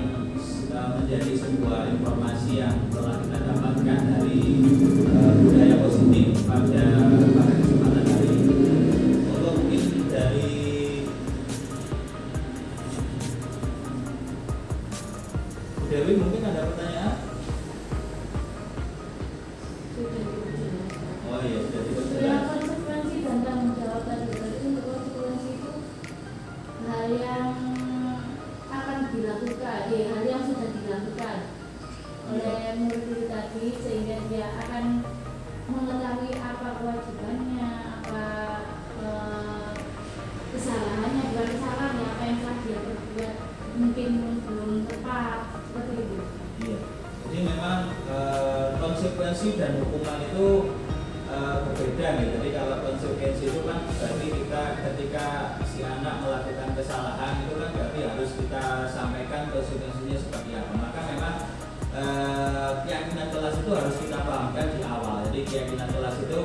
menjadi sebuah informasi yang telah kita dapatkan dari budaya positif pada kesempatan hari ini. Untuk mungkin dari Dewi mungkin ada pertanyaan? Oh iya, sudah dijelaskan. Konsekuensi dan tanggung jawab tadi untuk konsekuensi itu hal yang akan dilakukan, hal yang sudah dilakukan oleh murid itu tadi, sehingga dia akan mengetahui apa kewajibannya, apa kesalahannya, bukan kesalahan, apa yang telah dia berbuat mungkin belum tepat, seperti itu. Iya. konsekuensi dan hukuman itu berbeda nih. Jadi kalau konsekuensi itu kan berarti kita ketika si anak melakukan kesalahan itu kan berarti harus kita sampaikan konsekuensinya seperti apa. Maka memang keyakinan kelas itu harus kita pahamkan di awal. Jadi keyakinan kelas itu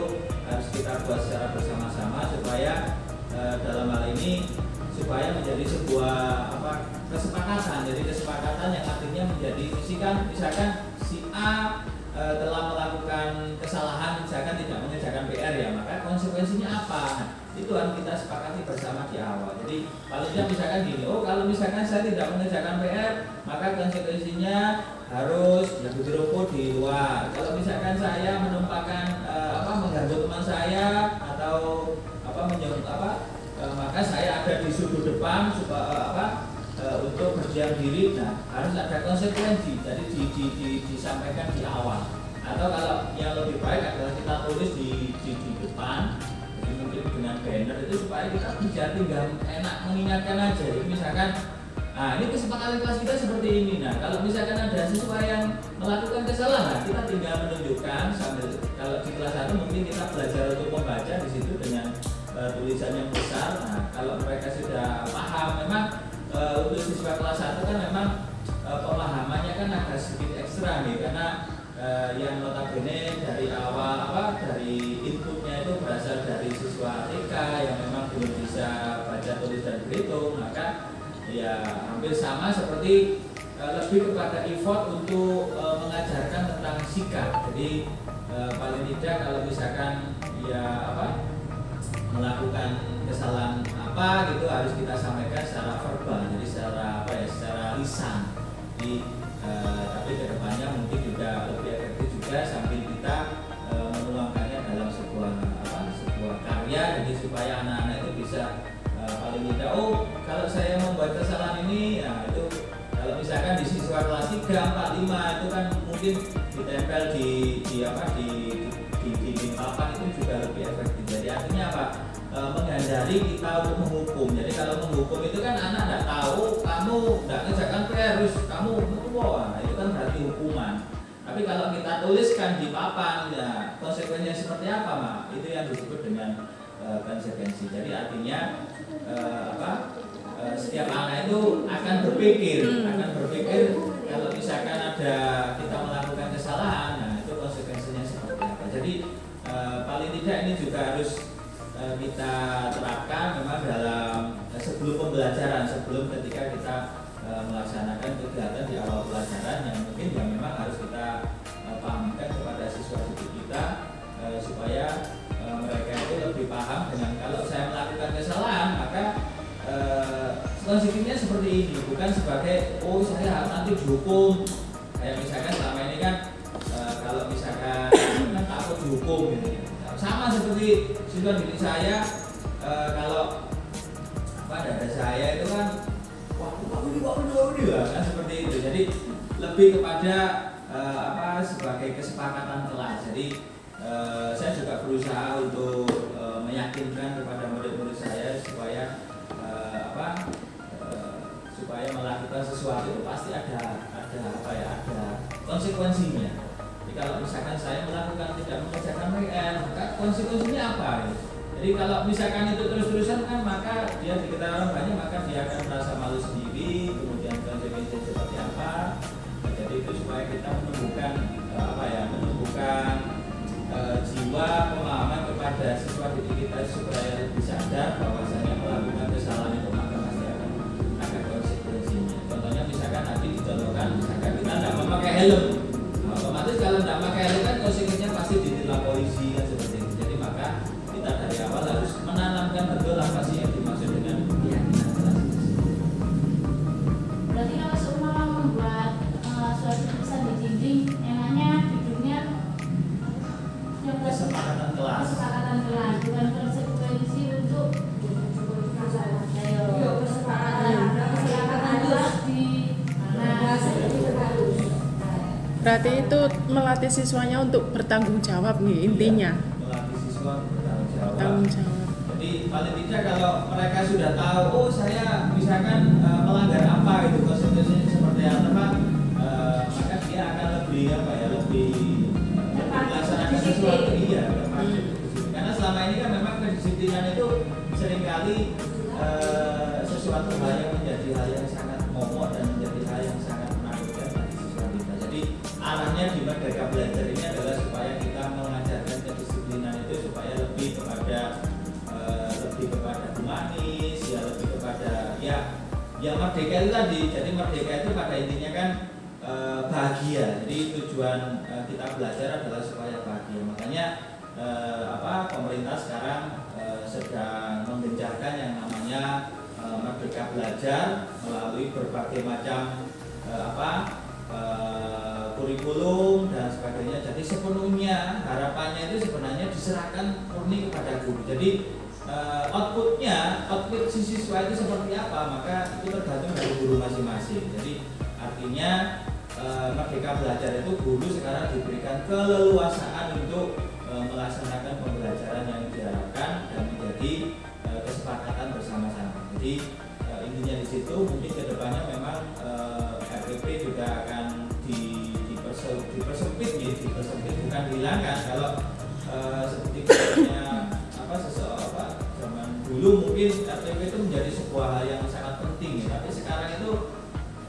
harus kita buat secara bersama-sama supaya dalam hal ini supaya menjadi sebuah kesepakatan. Jadi kesepakatan yang artinya menjadi misalkan si A telah melakukan kesalahan, misalkan tidak mengerjakan PR ya, maka konsekuensinya apa? Nah, itu harus kita sepakati bersama di awal. Jadi paling tidak misalkan gini, oh kalau misalkan saya tidak mengerjakan PR, maka konsekuensinya harus bergeroko di luar. Kalau misalkan saya menumpahkan mengganggu teman saya atau maka saya ada di sudut depan untuk berdiam diri. Nah, harus ada konsekuensi. Jadi disampaikan di awal. Atau kalau yang lebih baik adalah kita tulis di depan. Jadi mungkin dengan banner itu supaya kita bisa tinggal enak mengingatkan aja. Jadi misalkan, nah ini kesepakatan kelas kita seperti ini. Nah, kalau misalkan ada siswa yang melakukan kesalahan, kita tinggal menunjukkan sambil kalau di kelas 1 mungkin kita belajar untuk membaca di situ dengan tulisan yang besar. Nah, kalau mereka sudah paham, memang untuk siswa kelas 1 kan memang pemahamannya kan agak sedikit ekstra nih, karena yang notabene dari awal dari inputnya itu berasal dari siswa TK yang memang belum bisa baca tulis dan berhitung. Maka ya hampir sama seperti lebih kepada effort untuk mengajarkan tentang sikap. Jadi paling tidak kalau misalkan melakukan kesalahan gitu harus kita sampaikan secara verbal, jadi secara lisan. Tapi kedepannya mungkin juga lebih efektif juga sambil kita menuangkannya dalam sebuah karya, jadi supaya anak-anak itu bisa paling tidak, oh kalau saya membuat kesalahan ini, ya itu kalau misalkan di siswa kelas 3, 4, 5 itu kan mungkin ditempel di dinding papan itu juga lebih efektif. Jadi artinya apa? Menghindari kita untuk menghukum. Jadi kalau menghukum itu kan anak tidak tahu, kamu tidak mengerjakan PR, terus kamu nah, itu kan berarti hukuman. Tapi kalau kita tuliskan di papan, ya konsekuensinya seperti apa, Mak? Itu yang disebut dengan konsekuensi. Jadi artinya setiap anak itu akan berpikir kalau misalkan ada kita melakukan kesalahan, nah itu konsekuensinya seperti apa. Jadi paling tidak ini juga harus kita terapkan memang dalam sebelum pembelajaran, sebelum ketika kita melaksanakan kegiatan di awal pelajaran yang mungkin yang memang harus kita pahamkan kepada siswa didik kita supaya mereka itu lebih paham dengan kalau saya melakukan kesalahan maka konsekuensinya seperti ini, bukan sebagai oh saya nanti dihukum. Kayak misalkan selama ini kan kalau misalkan kan takut dihukum gitu. Sama seperti siswa didik saya kalau dada saya itu kan wah ini kan seperti itu. Jadi lebih kepada sebagai kesepakatan kelas. Jadi saya juga berusaha untuk meyakinkan kepada murid-murid saya supaya supaya melakukan sesuatu itu pasti ada konsekuensinya. Jadi kalau misalkan saya melakukan tidak mengerjakan PR, maka konsekuensinya apa? Jadi kalau misalkan itu terus-terusan kan maka dia diketahui orang banyak, maka dia akan merasa malu sendiri, kemudian konsekuensinya seperti apa. Nah, jadi itu supaya kita menumbuhkan jiwa pemahaman kepada siswa didik kita supaya lebih sadar bahwasanya melakukan kesalahan itu maka pasti akan ada konsekuensinya. Contohnya misalkan nanti dicontohkan misalkan kita tidak memakai helm, otomatis kalau tidak memakai helm kan konsekuensinya pasti ditilang polisi kan seperti itu. Jadi maka kita dari awal harus menanamkan betul apa sih yang dimaksud dengan keyakinan kelas. Berarti kalau seumpama membuat suatu tulisan di dinding, enaknya judulnya Kesepakatan kelas, bukan konsekuensi untuk kesepakatan kelas di Berarti itu melatih siswanya untuk bertanggung jawab nih intinya. melatih siswa bertanggung Tanggung jawab. jawab. Jadi paling tidak kalau mereka sudah tahu, oh saya misalkan melanggar apa gitu, konsekuensinya seperti apa, maka dia akan lebih sesuatu iya termasuk kedisiplinan. Karena selama ini kan memang kedisiplinan itu seringkali sesuatu hal yang menjadi hal yang sangat momok dan menjadi hal yang sangat menakutkan bagi siswa kita. Jadi arahnya di Merdeka Belajar ini adalah supaya kita mengajarkan kedisiplinan itu supaya lebih kepada humanis, ya lebih kepada ya merdeka itu tadi. Jadi merdeka itu pada intinya kan bahagia. Jadi tujuan kita belajar adalah supaya bahagia. Makanya pemerintah sekarang sedang menggencarkan yang namanya Merdeka Belajar melalui berbagai macam kurikulum dan sebagainya. Jadi sepenuhnya harapannya itu sebenarnya diserahkan murni kepada guru. Jadi output si siswa itu seperti apa, maka itu tergantung dari guru masing-masing. Jadi artinya Merdeka Belajar itu guru sekarang diberikan keleluasaan untuk melaksanakan pembelajaran yang diharapkan dan menjadi kesepakatan bersama-sama. Jadi intinya di situ mungkin kedepannya memang RPP juga akan dipersempit bukan dihilangkan. Kalau seperti misalnya zaman dulu mungkin RPP itu menjadi sebuah hal yang sangat penting ya. Tapi sekarang itu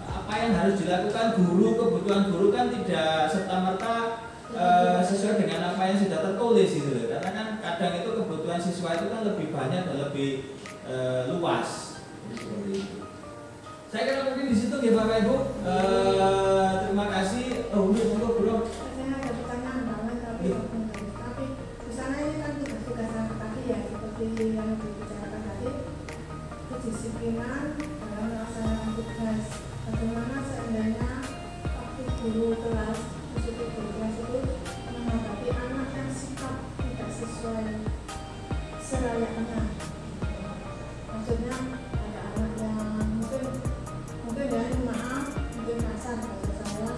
apa yang harus dilakukan guru, kebutuhan guru kan tidak serta-merta sesuai dengan apa yang sudah tertulis gitu. Karena kan kadang itu kebutuhan siswa itu kan lebih banyak dan lebih luas. Saya kira mungkin di situ ya Bapak Ibu. Terima kasih. Bro. Saya ada pertanyaan banget tapi di sana ini kan tugas-tugas anak tadi ya seperti yang dibicarakan tadi, kedisiplinan dalam melaksanakan tugas. Bagaimana seandainya waktu guru kelas itu menghadapi anak yang sikap tidak sesuai selayaknya. Maksudnya ada anak yang mungkin ya maaf, mungkin kasar bahasa saya,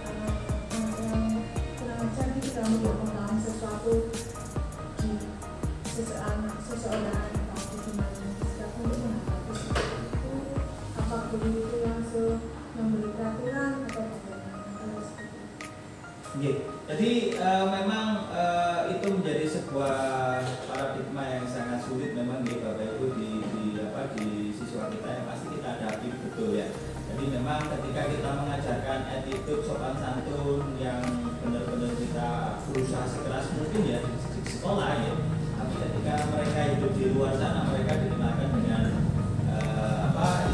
anak yang kurang ajar gitu dalam melakukan sesuatu di seseorang atau gimana. Sikap untuk menghadapi itu, apa guru itu langsung memberi peraturan atau bagaimana? Jadi memang itu menjadi sebuah paradigma yang sangat sulit memang di Bapak Ibu di siswa kita yang pasti kita hadapi betul ya. Jadi memang ketika kita mengajarkan attitude sopan santun yang benar-benar kita berusaha sekeras mungkin ya di sekolah ya. Tapi ketika mereka hidup di luar sana mereka dikenalkan dengan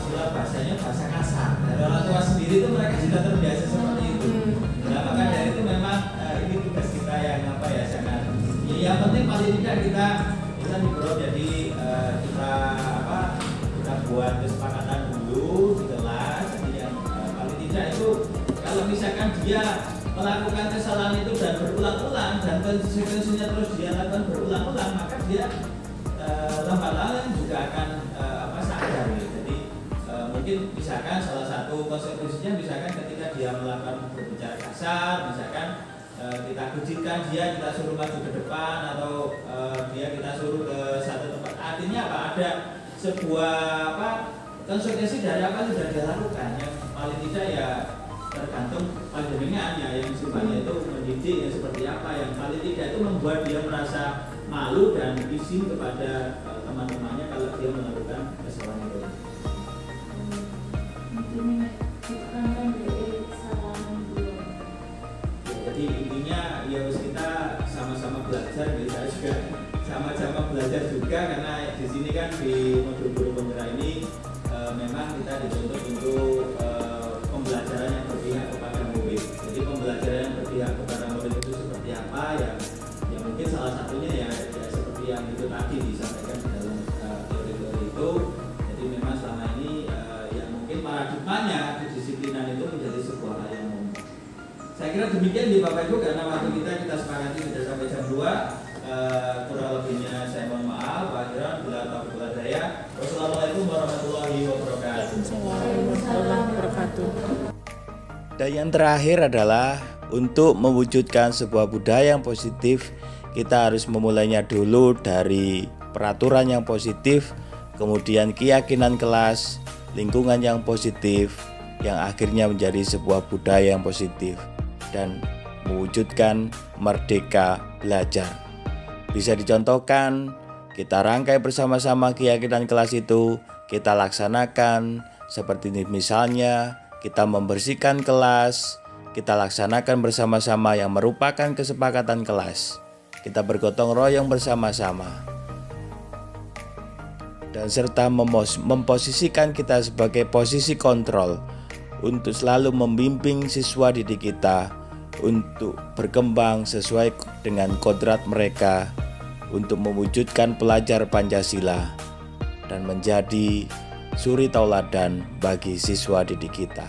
istilah bahasanya bahasa kasar. Dari orang tua sendiri itu mereka sudah terbiasa seperti itu. Nah maka dari itu memang ini tugas kita yang sangat yang penting paling tidak kita ngobrol. Jadi kita buat kesepakatan dulu di kelas. Jadi yang paling tidak itu kalau misalkan dia melakukan kesalahan itu dan berulang-ulang dan konsekuensinya terus dia lakukan berulang-ulang, maka dia lambat laun juga akan sadar gitu. Jadi mungkin misalkan salah satu konsekuensinya misalkan ketika dia melakukan berbicara kasar, misalkan kita kujitkan dia, kita suruh maju ke depan atau kita suruh ke satu tempat. Artinya apa? Ada sebuah konsekuensi dari apa yang sudah dia lakukan. Yang paling tidak ya tergantung panjenengannya yang sifatnya itu mendidik ya seperti apa. Yang paling tidak itu membuat dia merasa malu dan izin kepada teman-temannya kalau dia melakukan kesalahan itu. Jadi intinya ya kita sama-sama belajar, saya juga sama-sama belajar juga karena di sini kan di modul guru penggerak ini memang kita dituntut untuk pembelajaran yang berpihak kepada murid. Jadi pembelajaran yang berpihak kepada murid itu seperti apa ya mungkin salah satunya ya seperti yang itu tadi disampaikan di dalam teori-teori itu. Jadi memang selama ini yang mungkin paradigmanya kedisiplinan itu menjadi sebuah hal yang umum. Saya kira demikian di Bapak Ibu karena waktu kita sepakati sudah sampai jam 2. Kurang lebihnya saya mohon maaf. Akhiran bila taufiq wal hidayah. Wassalamualaikum warahmatullahi wabarakatuh. Dan yang terakhir adalah untuk mewujudkan sebuah budaya yang positif, kita harus memulainya dulu dari peraturan yang positif, kemudian keyakinan kelas, lingkungan yang positif, yang akhirnya menjadi sebuah budaya yang positif. Dan mewujudkan merdeka belajar. Bisa dicontohkan, kita rangkai bersama-sama keyakinan kelas itu, kita laksanakan seperti ini, misalnya kita membersihkan kelas, kita laksanakan bersama-sama yang merupakan kesepakatan kelas. Kita bergotong royong bersama-sama dan serta memposisikan kita sebagai posisi kontrol untuk selalu membimbing siswa didik kita untuk berkembang sesuai dengan kodrat mereka untuk mewujudkan pelajar Pancasila dan menjadi suri tauladan bagi siswa didik kita.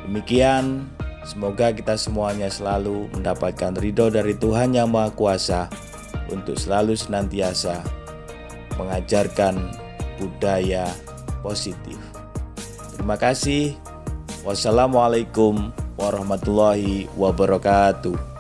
Demikian, semoga kita semuanya selalu mendapatkan ridho dari Tuhan Yang Maha Kuasa untuk selalu senantiasa mengajarkan budaya positif. Terima kasih. Wassalamualaikum warahmatullahi wabarakatuh.